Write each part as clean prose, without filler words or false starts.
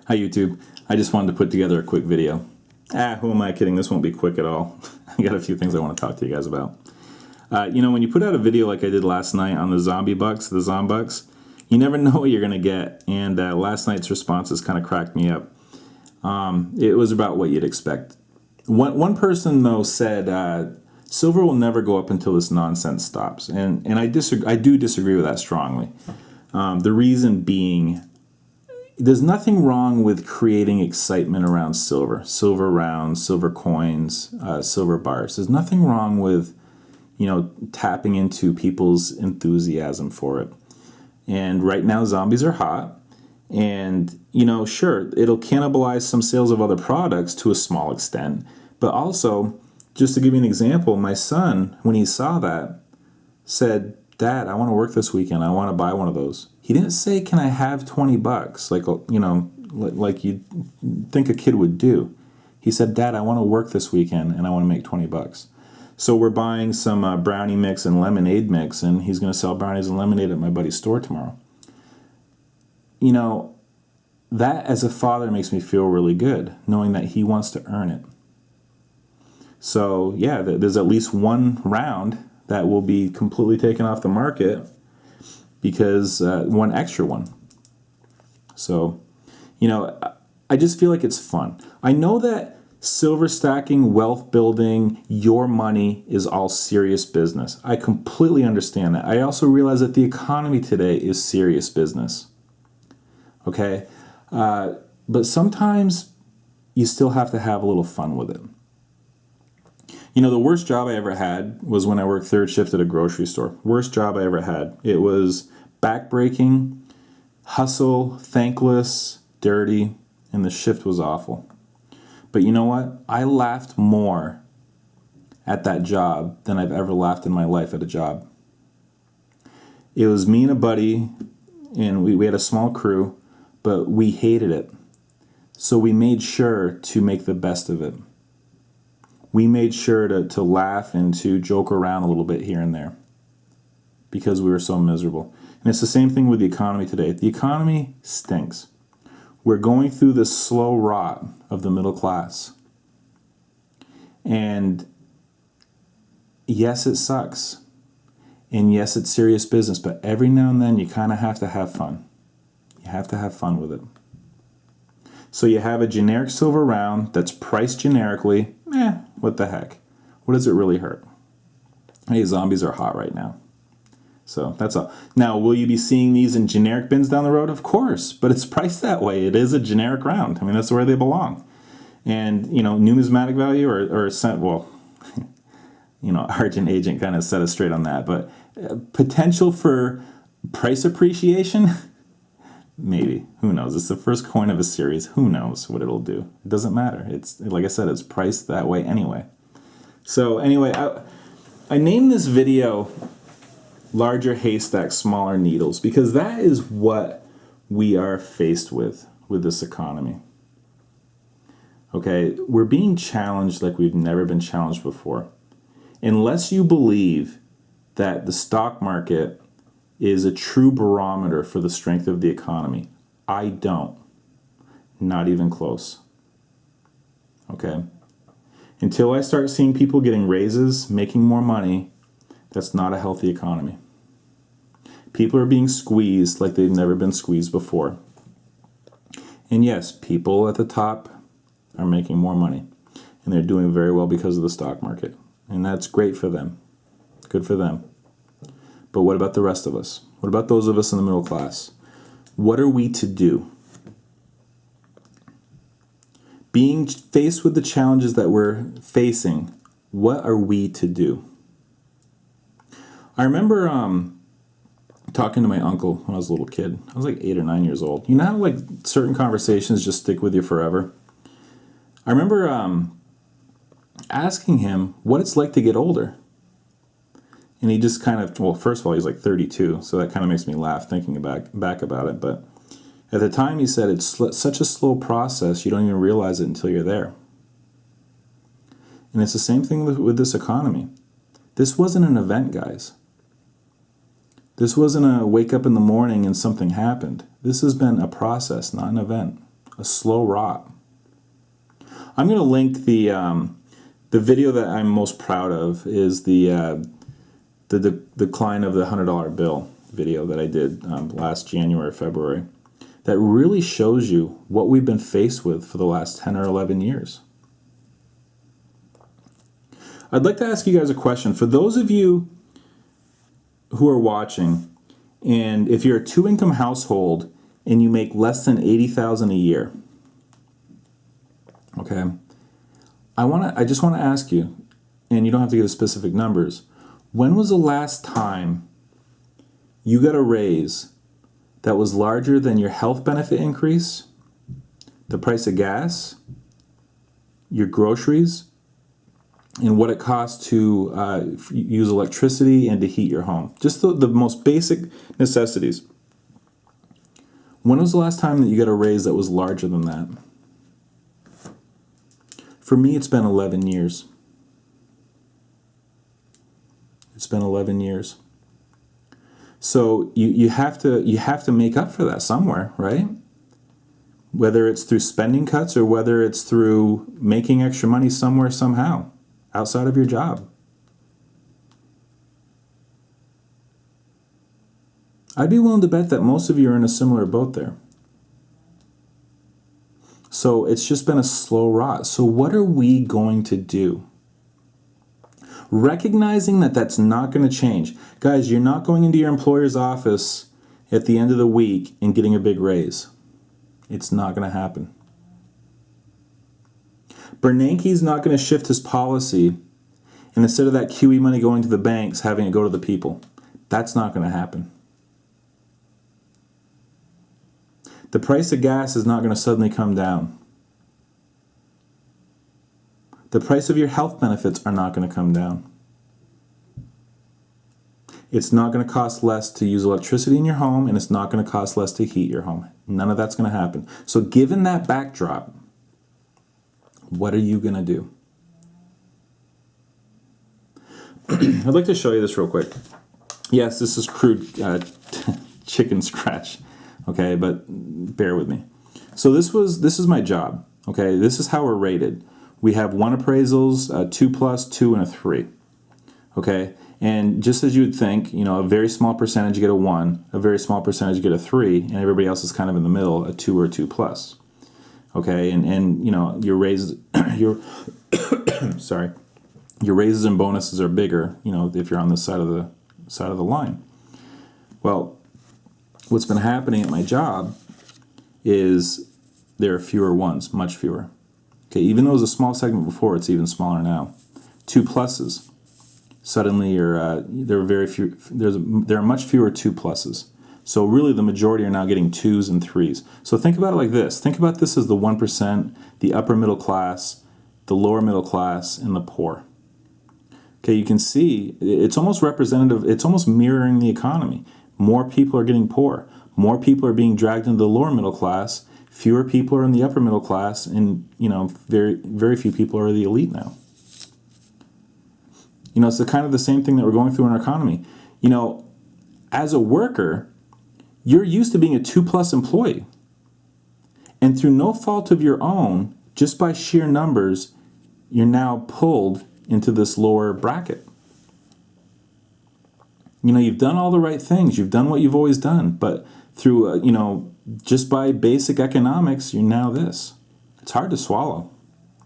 Hi YouTube. I just wanted to put together a quick video. Who am I kidding? This won't be quick at all. I got a few things I want to talk to you guys about. When you put out a video like I did last night on the Zombucks, you never know what you're going to get. And last night's responses kind of cracked me up. It was about what you'd expect. One person, though, said silver will never go up until this nonsense stops. And I do disagree with that strongly. The reason being, there's nothing wrong with creating excitement around silver rounds, silver coins, silver bars. There's nothing wrong with, tapping into people's enthusiasm for it. And right now, zombies are hot. And, sure, it'll cannibalize some sales of other products to a small extent. But also, just to give you an example, my son, when he saw that, said, "Dad, I want to work this weekend. I want to buy one of those." He didn't say, "Can I have $20?" Like you'd think a kid would do. He said, "Dad, I want to work this weekend and I want to make $20." So we're buying some brownie mix and lemonade mix, and he's going to sell brownies and lemonade at my buddy's store tomorrow. That as a father makes me feel really good, knowing that he wants to earn it. So yeah, there's at least one round that will be completely taken off the market because one extra one. So, I just feel like it's fun. I know that silver stacking, wealth building, your money is all serious business. I completely understand that. I also realize that the economy today is serious business. Okay? But sometimes you still have to have a little fun with it. The worst job I ever had was when I worked third shift at a grocery store. Worst job I ever had. It was backbreaking, hustle, thankless, dirty, and the shift was awful. But you know what? I laughed more at that job than I've ever laughed in my life at a job. It was me and a buddy, and we had a small crew, but we hated it. So we made sure to make the best of it. We made sure to laugh and to joke around a little bit here and there because we were so miserable. And it's the same thing with the economy today. The economy stinks. We're going through the slow rot of the middle class. And yes, it sucks. And yes, it's serious business. But every now and then you kind of have to have fun. You have to have fun with it. So you have a generic silver round that's priced generically. What the heck? What does it really hurt? Hey, zombies are hot right now. So that's all. Now, will you be seeing these in generic bins down the road? Of course, but it's priced that way. It is a generic round. I mean, that's where they belong. And, numismatic value Argent Agent kind of set us straight on that. But potential for price appreciation? Maybe. Who knows? It's the first coin of a series. Who knows what it'll do? It doesn't matter. It's, like I said, it's priced that way anyway. So anyway, I named this video Larger Haystacks, Smaller Needles, because that is what we are faced with this economy. Okay? We're being challenged like we've never been challenged before. Unless you believe that the stock market is a true barometer for the strength of the economy. I don't. Not even close. Okay? Until I start seeing people getting raises, making more money, that's not a healthy economy. People are being squeezed like they've never been squeezed before. And yes, people at the top are making more money. And they're doing very well because of the stock market. And that's great for them. Good for them. But what about the rest of us? What about those of us in the middle class? What are we to do? Being faced with the challenges that we're facing, what are we to do? I remember talking to my uncle when I was a little kid. I was like 8 or 9 years old. You know how like certain conversations just stick with you forever? I remember asking him what it's like to get older. And he just kind of, first of all, he's like 32, so that kind of makes me laugh thinking back about it. But at the time, he said it's such a slow process, you don't even realize it until you're there. And it's the same thing with this economy. This wasn't an event, guys. This wasn't a wake up in the morning and something happened. This has been a process, not an event. A slow rot. I'm going to link the video that I'm most proud of is the decline of the $100 bill video that I did last January, February. That really shows you what we've been faced with for the last 10 or 11 years. I'd like to ask you guys a question. For those of you who are watching, and if you're a two-income household and you make less than $80,000 a year, okay, I just want to ask you, and you don't have to give specific numbers, when was the last time you got a raise that was larger than your health benefit increase, the price of gas, your groceries, and what it costs to use electricity and to heat your home? Just the most basic necessities. When was the last time that you got a raise that was larger than that? For me, it's been 11 years. It's been 11 years. So you have to make up for that somewhere, right? Whether it's through spending cuts or whether it's through making extra money somewhere, somehow, outside of your job. I'd be willing to bet that most of you are in a similar boat there. So it's just been a slow rot. So what are we going to do? Recognizing that that's not going to change. Guys, you're not going into your employer's office at the end of the week and getting a big raise. It's not going to happen. Bernanke's not going to shift his policy, and instead of that QE money going to the banks, having it go to the people. That's not going to happen. The price of gas is not going to suddenly come down. The price of your health benefits are not going to come down. It's not going to cost less to use electricity in your home, and it's not going to cost less to heat your home. None of that's going to happen. So given that backdrop, what are you going to do? I'd like to show you this real quick. Yes, this is crude chicken scratch, okay, but bear with me. So this is my job, okay? This is how we're rated. We have 1 appraisals, 2+, 2, and a 3, okay? And just as you would think, a very small percentage you get a 1, a very small percentage you get a 3, and everybody else is kind of in the middle, a 2 or a 2+. Okay, and your raises, sorry, your raises and bonuses are bigger, if you're on this side of the line. Well, what's been happening at my job is there are fewer ones, much fewer. Okay, even though it was a small segment before, it's even smaller now. 2+. Suddenly, there are very few. There are much fewer 2+. So really, the majority are now getting 2s and 3s. So think about it like this. Think about this as the 1%, the upper middle class, the lower middle class, and the poor. Okay, you can see it's almost representative. It's almost mirroring the economy. More people are getting poor. More people are being dragged into the lower middle class. Fewer people are in the upper middle class, and very, very few people are the elite now. It's kind of the same thing that we're going through in our economy. As a worker, you're used to being a 2+ employee, and through no fault of your own, just by sheer numbers, you're now pulled into this lower bracket. You've done all the right things. You've done what you've always done, but through just by basic economics, you're now this. It's hard to swallow.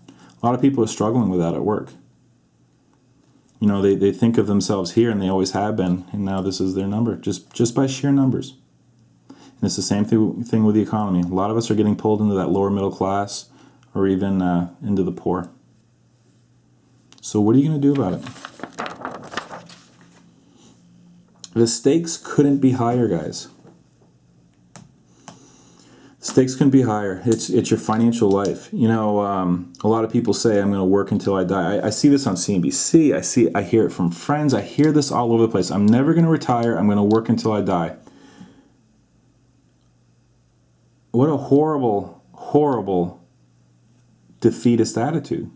A lot of people are struggling with that at work. They think of themselves here, and they always have been, and now this is their number, just by sheer numbers. And it's the same thing with the economy. A lot of us are getting pulled into that lower middle class, or even into the poor. So what are you going to do about it? The stakes couldn't be higher, guys. Stakes can be higher. It's your financial life. A lot of people say, I'm going to work until I die. I see this on CNBC. I hear it from friends. I hear this all over the place. I'm never going to retire. I'm going to work until I die. What a horrible, horrible defeatist attitude.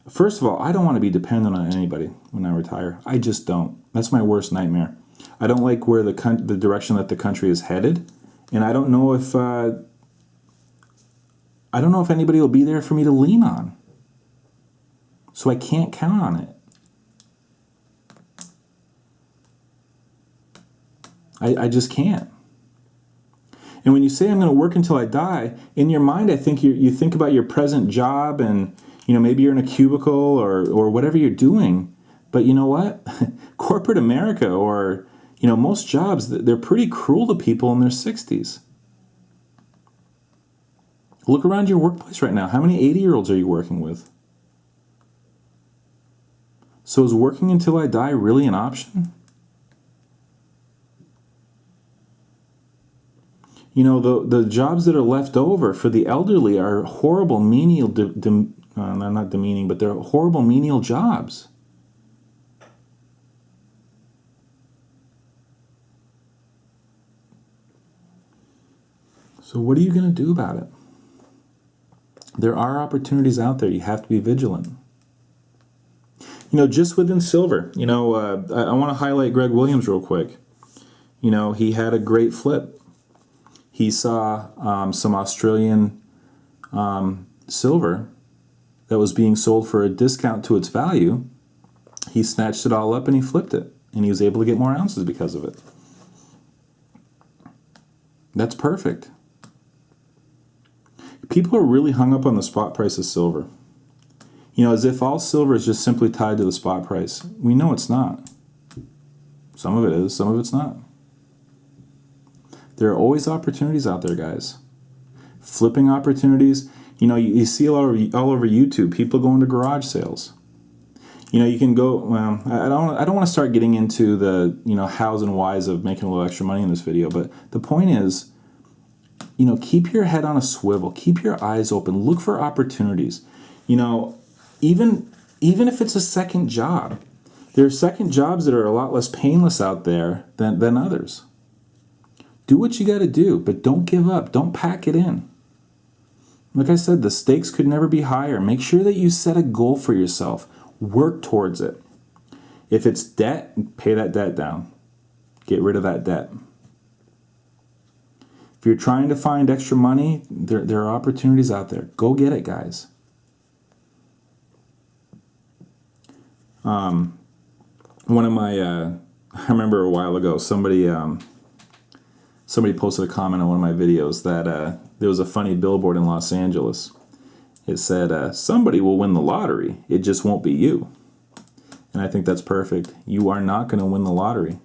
First of all, I don't want to be dependent on anybody when I retire. I just don't. That's my worst nightmare. I don't like where the direction that the country is headed, And I don't know if anybody will be there for me to lean on. So I can't count on it. I just can't. And when you say I'm going to work until I die, in your mind, I think you think about your present job, and maybe you're in a cubicle or whatever you're doing. But you know what? Corporate America, or most jobs, they're pretty cruel to people in their 60s. Look around your workplace right now. How many 80-year-olds are you working with? So is working until I die really an option? The jobs that are left over for the elderly are horrible menial, not demeaning, but they're horrible menial jobs. So what are you going to do about it? There are opportunities out there. You have to be vigilant. Just within silver, I want to highlight Greg Williams real quick. He had a great flip. He saw some Australian silver that was being sold for a discount to its value. He snatched it all up and he flipped it. And he was able to get more ounces because of it. That's perfect. People are really hung up on the spot price of silver. As if all silver is just simply tied to the spot price. We know it's not. Some of it is, some of it's not. There are always opportunities out there, guys. Flipping opportunities. You see all over YouTube, people going to garage sales. You can go, well, I don't want to start getting into the, hows and whys of making a little extra money in this video, but the point is, keep your head on a swivel, keep your eyes open, look for opportunities. Even if it's a second job, there are second jobs that are a lot less painless out there than others. Do what you got to do, but don't give up. Don't pack it in. Like I said, the stakes could never be higher. Make sure that you set a goal for yourself. Work towards it. If it's debt, pay that debt down. Get rid of that debt. If you're trying to find extra money, there are opportunities out there. Go get it, guys. One of my, I remember a while ago, somebody posted a comment on one of my videos that there was a funny billboard in Los Angeles. It said, somebody will win the lottery. It just won't be you. And I think that's perfect. You are not going to win the lottery.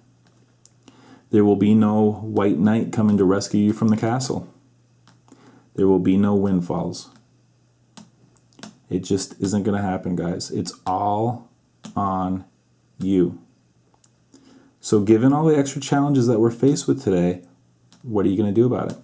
There will be no white knight coming to rescue you from the castle. There will be no windfalls. It just isn't going to happen, guys. It's all on you. So given all the extra challenges that we're faced with today, what are you going to do about it?